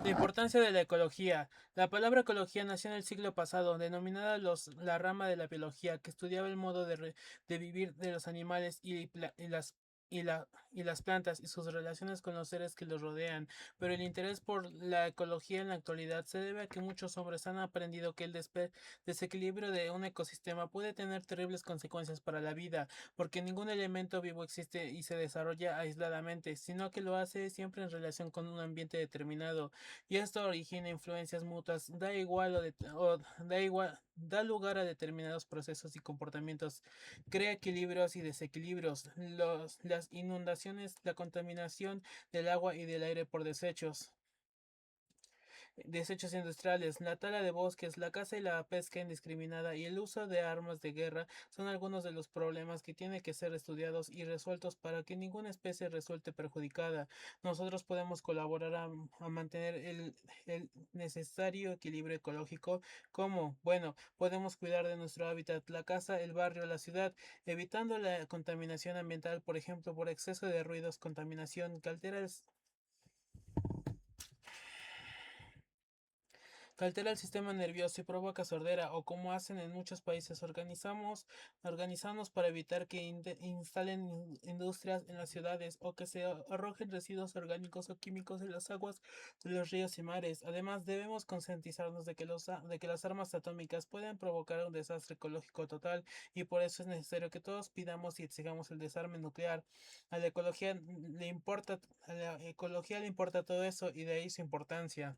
La importancia de la ecología. La palabra ecología nació en el siglo pasado, denominada la rama de la biología, que estudiaba el modo de vivir de los animales y las plantas y sus relaciones con los seres que los rodean. Pero el interés por la ecología en la actualidad se debe a que muchos hombres han aprendido que el desequilibrio de un ecosistema puede tener terribles consecuencias para la vida, porque ningún elemento vivo existe y se desarrolla aisladamente, sino que lo hace siempre en relación con un ambiente determinado y esto origina influencias mutuas, da lugar a determinados procesos y comportamientos, crea equilibrios y desequilibrios, las inundaciones, la contaminación del agua y del aire por desechos industriales, la tala de bosques, la caza y la pesca indiscriminada y el uso de armas de guerra son algunos de los problemas que tienen que ser estudiados y resueltos para que ninguna especie resulte perjudicada. Nosotros podemos colaborar a mantener el necesario equilibrio ecológico. ¿Cómo? Bueno, podemos cuidar de nuestro hábitat, la casa, el barrio, la ciudad, evitando la contaminación ambiental, por ejemplo, por exceso de ruidos, contaminación que altera el sistema nervioso y provoca sordera, o como hacen en muchos países, organizamos para evitar que instalen industrias en las ciudades o que se arrojen residuos orgánicos o químicos en las aguas de los ríos y mares. Además, debemos concientizarnos de que las armas atómicas pueden provocar un desastre ecológico total y por eso es necesario que todos pidamos y exigamos el desarme nuclear. A la ecología le importa todo eso y de ahí su importancia.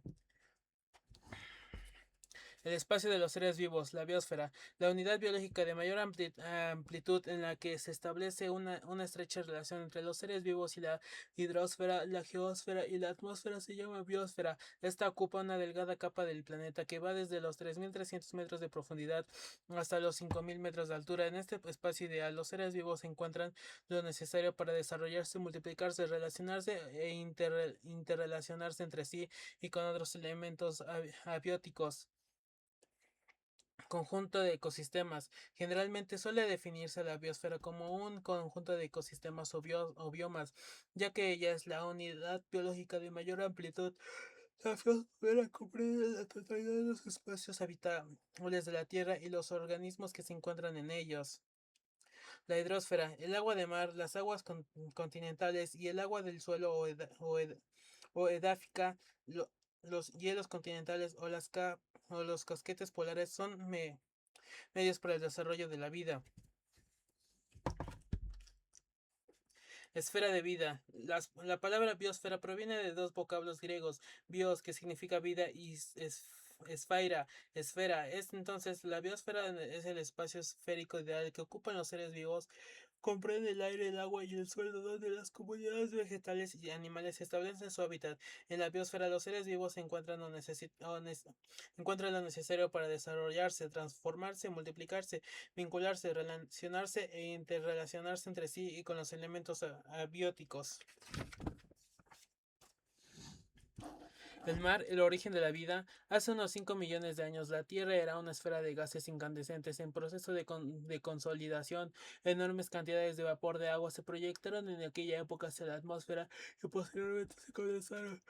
El espacio de los seres vivos, la biosfera, la unidad biológica de mayor amplitud en la que se establece una estrecha relación entre los seres vivos y la hidrosfera, la geosfera y la atmósfera se llama biosfera. Esta ocupa una delgada capa del planeta que va desde los 3.300 metros de profundidad hasta los 5.000 metros de altura. En este espacio ideal, los seres vivos encuentran lo necesario para desarrollarse, multiplicarse, relacionarse e interrelacionarse entre sí y con otros elementos abióticos. Conjunto de ecosistemas. Generalmente suele definirse la biosfera como un conjunto de ecosistemas o biomas, ya que ella es la unidad biológica de mayor amplitud. La biosfera comprende la totalidad de los espacios habitables de la Tierra y los organismos que se encuentran en ellos. La hidrosfera, el agua de mar, las aguas continentales y el agua del suelo o edáfica, los hielos continentales o los casquetes polares son medios para el desarrollo de la vida. Esfera de vida. La palabra biosfera proviene de dos vocablos griegos, bios, que significa vida, y esfaira, esfera. Es entonces la biosfera es el espacio esférico ideal que ocupan los seres vivos. Comprende el aire, el agua y el suelo, donde las comunidades vegetales y animales establecen su hábitat. En la biosfera, los seres vivos encuentran lo necesario para desarrollarse, transformarse, multiplicarse, vincularse, relacionarse e interrelacionarse entre sí y con los elementos abióticos. El mar, el origen de la vida. Hace unos 5 millones de años la Tierra era una esfera de gases incandescentes en proceso de consolidación. Enormes cantidades de vapor de agua se proyectaron en aquella época hacia la atmósfera y posteriormente se condensaron.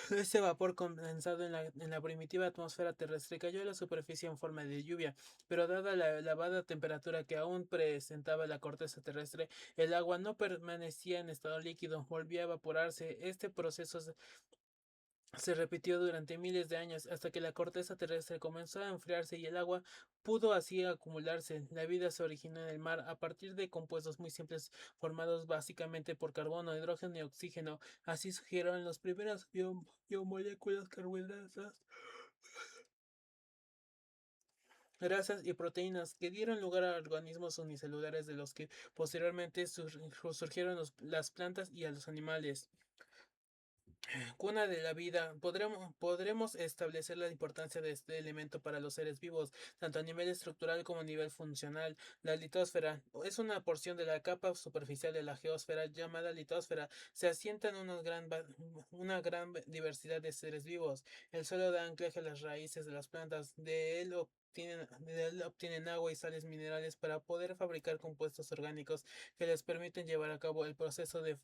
Este vapor condensado en la primitiva atmósfera terrestre cayó a la superficie en forma de lluvia, pero dada la elevada temperatura que aún presentaba la corteza terrestre, el agua no permanecía en estado líquido, volvía a evaporarse. Este proceso se repitió durante miles de años hasta que la corteza terrestre comenzó a enfriarse y el agua pudo así acumularse. La vida se originó en el mar a partir de compuestos muy simples formados básicamente por carbono, hidrógeno y oxígeno. Así surgieron las primeras biomoléculas carbohidratas, grasas y proteínas que dieron lugar a organismos unicelulares de los que posteriormente surgieron las plantas y a los animales. Cuna de la vida, podremos establecer la importancia de este elemento para los seres vivos, tanto a nivel estructural como a nivel funcional. La litosfera es una porción de la capa superficial de la geosfera llamada litosfera. Se asienta en una gran diversidad de seres vivos. El suelo da anclaje a las raíces de las plantas. De él obtienen agua y sales minerales para poder fabricar compuestos orgánicos que les permiten llevar a cabo el proceso de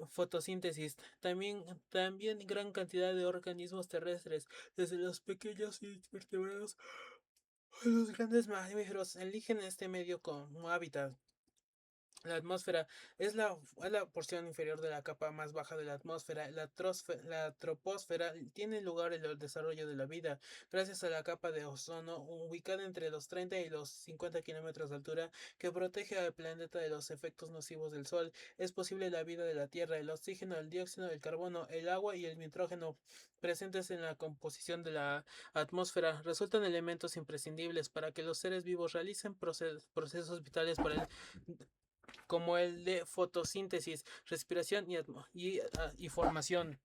Fotosíntesis. También gran cantidad de organismos terrestres, desde los pequeños invertebrados a los grandes mamíferos, eligen este medio como hábitat. La atmósfera es la porción inferior de la capa más baja de la atmósfera. La troposfera tiene lugar el desarrollo de la vida gracias a la capa de ozono ubicada entre los 30 y los 50 kilómetros de altura que protege al planeta de los efectos nocivos del Sol. Es posible la vida de la Tierra, el oxígeno, el dióxido de carbono, el agua y el nitrógeno presentes en la composición de la atmósfera resultan elementos imprescindibles para que los seres vivos realicen procesos vitales como el de fotosíntesis, respiración y formación.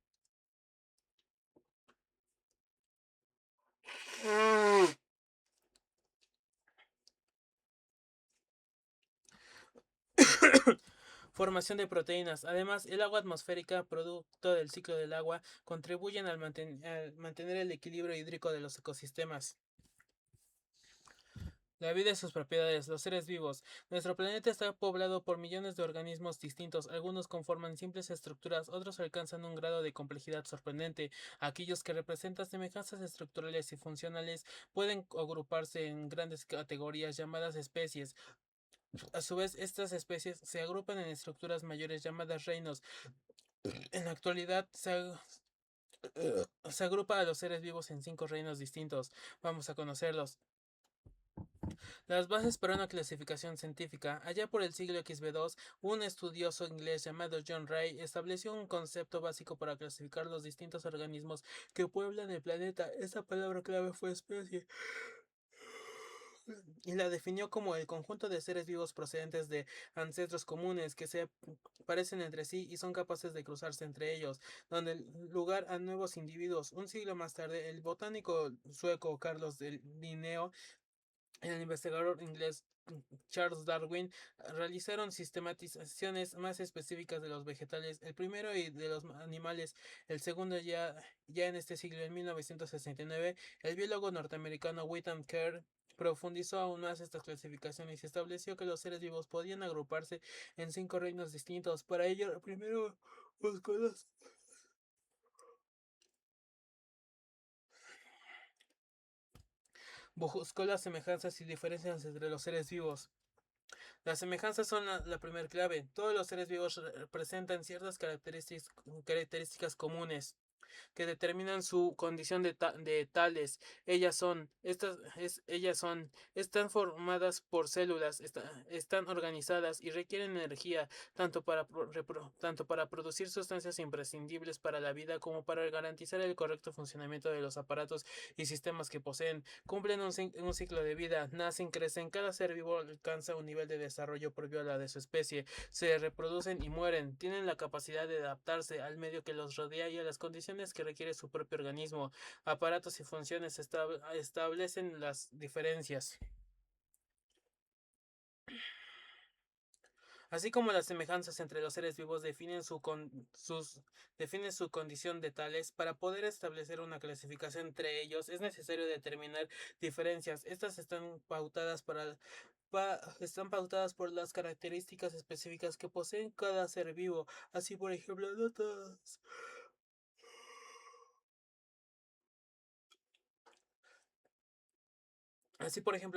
Formación de proteínas. Además, el agua atmosférica, producto del ciclo del agua, contribuyen al mantener el equilibrio hídrico de los ecosistemas. La vida y sus propiedades, los seres vivos. Nuestro planeta está poblado por millones de organismos distintos. Algunos conforman simples estructuras, otros alcanzan un grado de complejidad sorprendente. Aquellos que representan semejanzas estructurales y funcionales pueden agruparse en grandes categorías llamadas especies. A su vez, estas especies se agrupan en estructuras mayores llamadas reinos. En la actualidad se agrupa a los seres vivos en 5 reinos distintos. Vamos a conocerlos. Las bases para una clasificación científica. Allá por el siglo XV2, un estudioso inglés llamado John Ray estableció un concepto básico para clasificar los distintos organismos que pueblan el planeta. Esta palabra clave fue especie y la definió como el conjunto de seres vivos procedentes de ancestros comunes que se parecen entre sí y son capaces de cruzarse entre ellos, dando lugar a nuevos individuos. Un siglo más tarde, el botánico sueco Carlos de Linneo y el investigador inglés Charles Darwin realizaron sistematizaciones más específicas de los vegetales, el primero y de los animales, el segundo ya en este siglo, en 1969, el biólogo norteamericano Whitman Kerr profundizó aún más estas clasificaciones y estableció que los seres vivos podían agruparse en 5 reinos distintos. Para ello, primero buscó las semejanzas y diferencias entre los seres vivos. Las semejanzas son la primer clave. Todos los seres vivos presentan ciertas características comunes que determinan su condición de tales. Están formadas por células, están organizadas y requieren energía tanto para producir sustancias imprescindibles para la vida como para garantizar el correcto funcionamiento de los aparatos y sistemas que poseen. Cumplen un ciclo de vida, nacen, crecen, cada ser vivo alcanza un nivel de desarrollo propio a la de su especie, se reproducen y mueren, tienen la capacidad de adaptarse al medio que los rodea y a las condiciones que requiere su propio organismo. Aparatos y funciones establecen las diferencias. Así como las semejanzas entre los seres vivos definen su condición de tales, para poder establecer una clasificación entre ellos es necesario determinar diferencias. Estas están pautadas por las características específicas que poseen cada ser vivo. Así, por ejemplo, no todos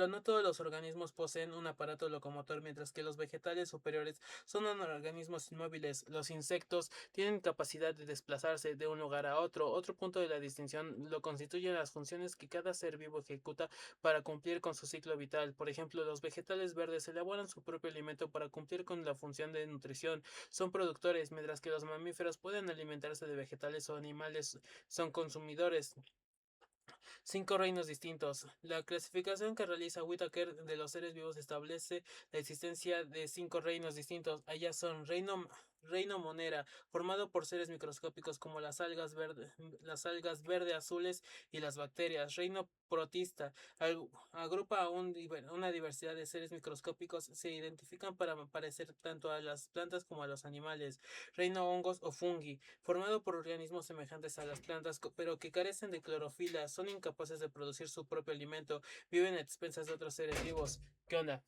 no todos los organismos poseen un aparato locomotor, mientras que los vegetales superiores son organismos inmóviles. Los insectos tienen capacidad de desplazarse de un lugar a otro. Otro punto de la distinción lo constituyen las funciones que cada ser vivo ejecuta para cumplir con su ciclo vital. Por ejemplo, los vegetales verdes elaboran su propio alimento para cumplir con la función de nutrición. Son productores, mientras que los mamíferos pueden alimentarse de vegetales o animales, son consumidores. 5 reinos distintos. La clasificación que realiza Whitaker de los seres vivos establece la existencia de 5 reinos distintos. Allá son reino monera, formado por seres microscópicos como las algas verde azules y las bacterias. Reino protista, agrupa a una diversidad de seres microscópicos, se identifican para parecer tanto a las plantas como a los animales. Reino hongos o fungi, formado por organismos semejantes a las plantas, pero que carecen de clorofila, son incapaces de producir su propio alimento, viven a expensas de otros seres vivos. ¿Qué onda?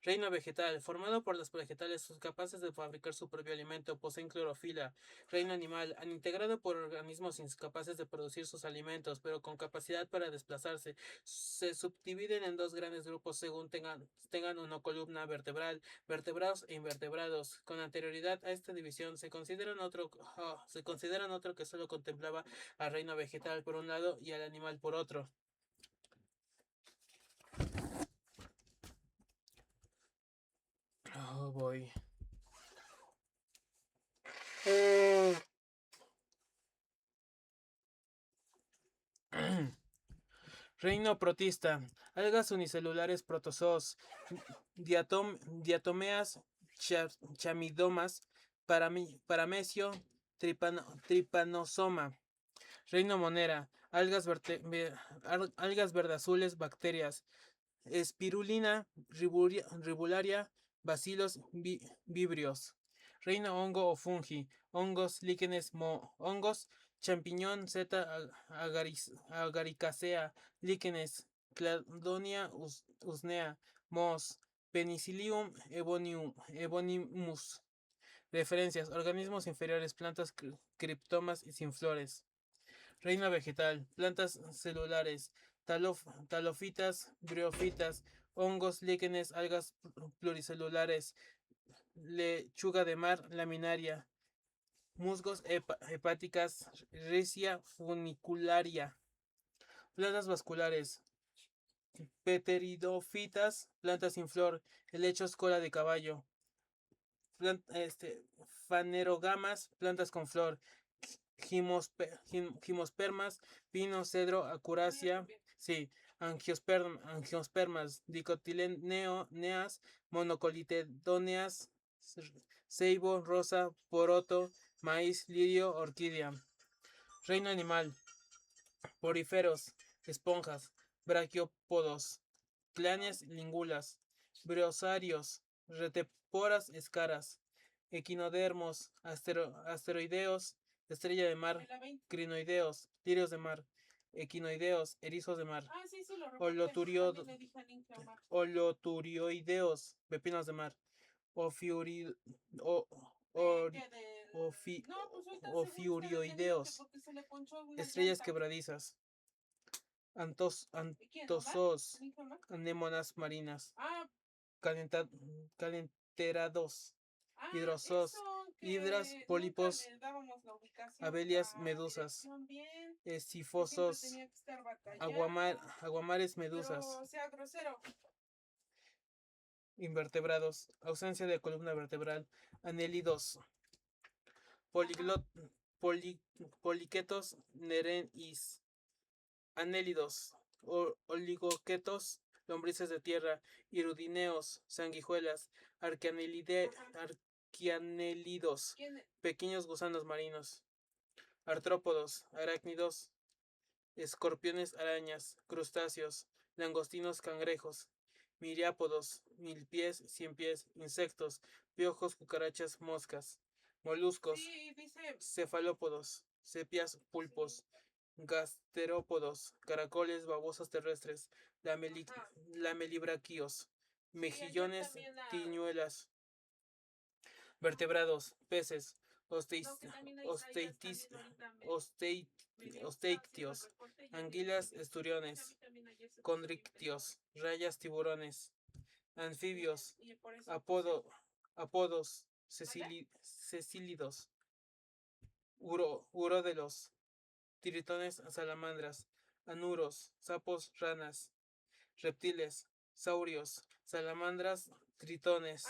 Reino vegetal. Formado por los vegetales, son capaces de fabricar su propio alimento, poseen clorofila. Reino animal. Han integrado por organismos incapaces de producir sus alimentos, pero con capacidad para desplazarse. Se subdividen en dos grandes grupos según tengan una columna vertebral, vertebrados e invertebrados. Con anterioridad a esta división, se consideran otro que solo contemplaba al reino vegetal por un lado y al animal por otro. Oh, boy. Reino protista. Algas unicelulares protozoos. Diatomeas chamidomas. Paramesio tripanosoma. Reino monera. Algas verdazules, bacterias. Espirulina, ribularia, bacilos, vibrios. Reino hongo o fungi. Hongos, líquenes, hongos, champiñón, agaricacea, líquenes, cladonia usnea, mos, penicillium ebonimus. Referencias: organismos inferiores, plantas criptomas y sin flores. Reino vegetal, plantas celulares, talofitas, briófitas, hongos, líquenes, algas pluricelulares, lechuga de mar, laminaria, musgos hepáticas, ricia funicularia. Plantas vasculares, pteridófitas, plantas sin flor, helechos, cola de caballo. Fanerogamas, plantas con flor. Gimospermas, pino, cedro, acurácea, sí, angiospermas, dicotileneas, monocotiledóneas, ceibo, rosa, poroto, maíz, lirio, orquídea. Reino animal. Poríferos, esponjas, braquiópodos, cláneas, lingulas, briosarios, reteporas, escaras, equinodermos, asteroideos, estrella de mar, crinoideos, lirios de mar, equinoideos, erizos de mar, holoturioideos, pepinos de mar, ofiurioideos, estrellas quebradizas, antozoos, anémonas marinas, calenterados, hidrozoos, hidras, pólipos, abelias, medusas, sifosos, aguamares, medusas. Invertebrados, ausencia de columna vertebral, anélidos, poliquetos, nereis, anélidos, oligoquetos, lombrices de tierra, irudineos, sanguijuelas, arquianélidos, pequeños gusanos marinos, artrópodos, arácnidos, escorpiones, arañas, crustáceos, langostinos, cangrejos, miriápodos, milpies, ciempiés, insectos, piojos, cucarachas, moscas, moluscos, cefalópodos, sepias, pulpos, gasterópodos, caracoles, babosas terrestres, lamelibraquios, mejillones, tiñuelas, vertebrados, peces, osteictios, anguilas, esturiones, condrictios, rayas, tiburones, anfibios, apodos, cecílidos, uródelos, tiritones, salamandras, anuros, sapos, ranas, reptiles, saurios, salamandras, tritones,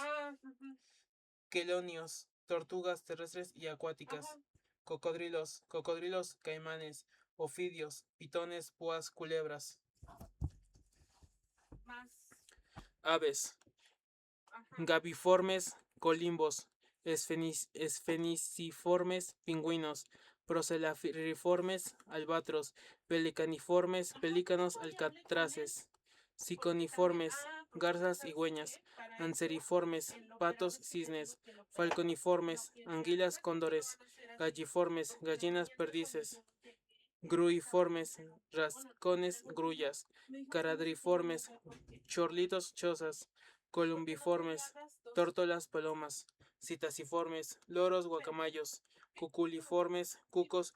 quelonios, tortugas terrestres y acuáticas, cocodrilos, caimanes, ofidios, pitones, púas, culebras. Aves. Gaviformes, colimbos, esfeniciformes, pingüinos, procellariformes, albatros, pelicaniformes, pelícanos, alcatraces, siconiformes, garzas, cigüeñas, anseriformes, patos, cisnes, falconiformes, anguilas, cóndores, galliformes, gallinas, perdices, gruiformes, rascones, grullas, caradriformes, chorlitos, chozas, columbiformes, tórtolas, palomas, citasiformes, loros, guacamayos, cuculiformes, cucos,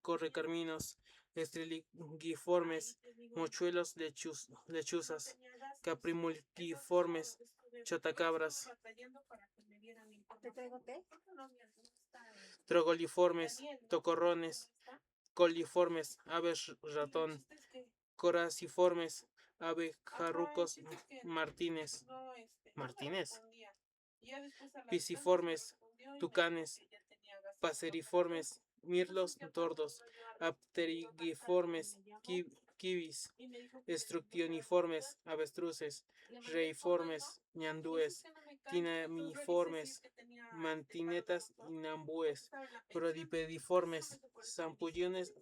correcaminos, estriligiformes, mochuelos, lechuzas, caprimulgiformes, chotacabras, trogoliformes, tocorrones, coliformes, aves ratón, coraciformes, abejarrucos, martínez, pisiformes, tucanes, paseriformes, mirlos, tordos, apterigiformes, kibis, estructioniformes, avestruces, reiformes, ñandúes, tinamiformes, mantinetas, inambúes, prodipediformes, zampullones,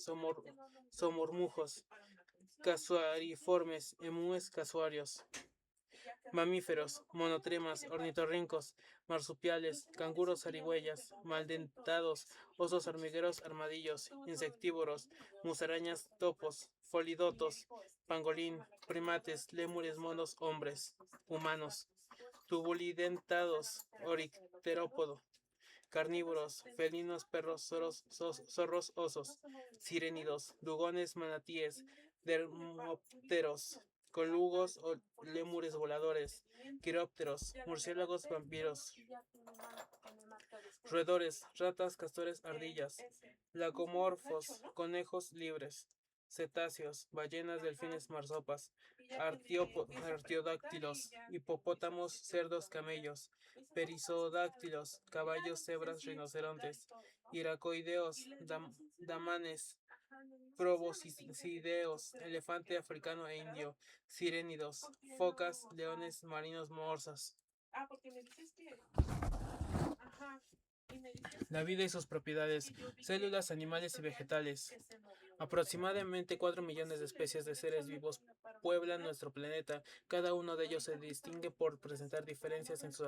somormujos, casuariformes, emúes, casuarios. Mamíferos, monotremas, ornitorrincos, marsupiales, canguros, zarigüeyas, maldentados, osos hormigueros, armadillos, insectívoros, musarañas, topos, folidotos, pangolín, primates, lémures, monos, hombres, humanos, tubulidentados, oricterópodo, carnívoros, felinos, perros, zorros, osos, sirénidos, dugones, manatíes, dermópteros, colugos o lémures voladores, quirópteros, murciélagos, vampiros, roedores, ratas, castores, ardillas, lagomorfos, conejos libres, cetáceos, ballenas, delfines, marsopas, artiodáctilos, hipopótamos, cerdos, camellos, perisodáctilos, caballos, cebras, rinocerontes, iracoideos, damanes, proboscideos, elefante africano e indio, sirénidos, focas, leones marinos, morsas. La vida y sus propiedades, células, animales y vegetales. Aproximadamente 4 millones de especies de seres vivos pueblan nuestro planeta. Cada uno de ellos se distingue por presentar diferencias en su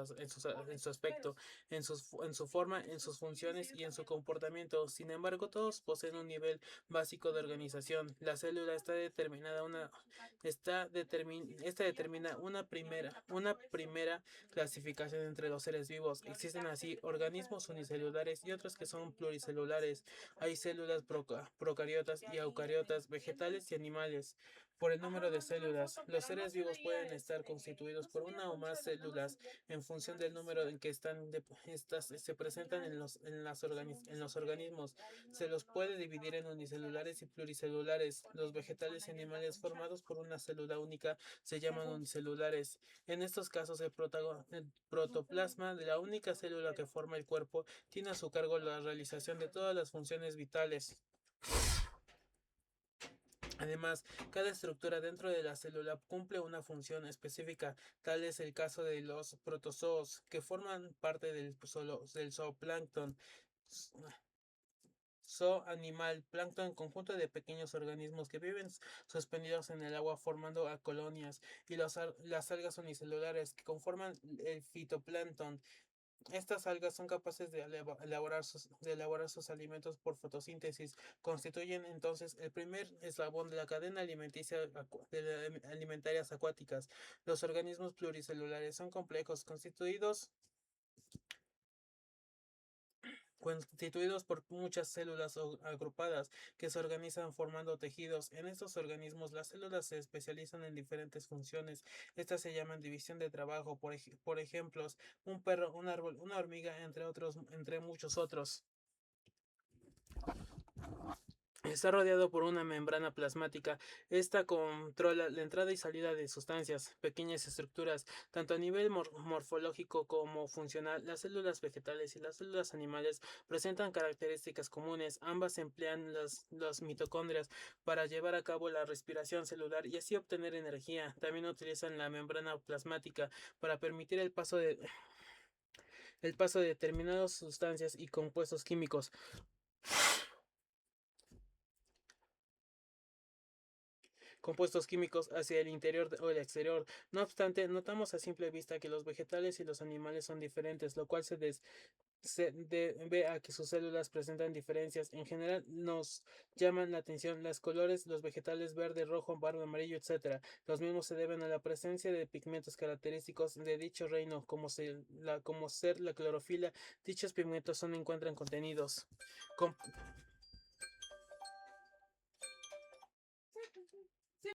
aspecto, en su forma, en sus funciones y en su comportamiento. Sin embargo, todos poseen un nivel básico de organización. La célula esta determina una primera clasificación entre los seres vivos. Existen así organismos unicelulares y otros que son pluricelulares. Hay células procariotas y eucariotas, vegetales y animales. Por el número de células, los seres vivos pueden estar constituidos por una o más células en función del número en que estas se presentan en los organismos. Se los puede dividir en unicelulares y pluricelulares. Los vegetales y animales formados por una célula única se llaman unicelulares. En estos casos, el protoplasma de la única célula que forma el cuerpo tiene a su cargo la realización de todas las funciones vitales. Además, cada estructura dentro de la célula cumple una función específica. Tal es el caso de los protozoos, que forman parte del zooplancton. Animal, plancton, conjunto de pequeños organismos que viven suspendidos en el agua formando a colonias, y las algas unicelulares que conforman el fitoplancton. Estas algas son capaces de elaborar sus alimentos por fotosíntesis. Constituyen entonces el primer eslabón de la cadena alimentarias acuáticas. Los organismos pluricelulares son complejos, constituidos por muchas células agrupadas que se organizan formando tejidos. En estos organismos, las células se especializan en diferentes funciones. Estas se llaman división de trabajo. Por ejemplos, un perro, un árbol, una hormiga, entre muchos otros. Está rodeado por una membrana plasmática. Esta controla la entrada y salida de sustancias, pequeñas estructuras, tanto a nivel morfológico como funcional. Las células vegetales y las células animales presentan características comunes. Ambas emplean las mitocondrias para llevar a cabo la respiración celular y así obtener energía. También utilizan la membrana plasmática para permitir el paso de determinadas sustancias y compuestos químicos hacia el interior o el exterior. No obstante, notamos a simple vista que los vegetales y los animales son diferentes, lo cual se se debe a que sus células presentan diferencias. En general nos llaman la atención los colores, los vegetales verde, rojo, verde, amarillo, etcétera. Los mismos se deben a la presencia de pigmentos característicos de dicho reino, como ser la clorofila. Dichos pigmentos son encuentran contenidos com-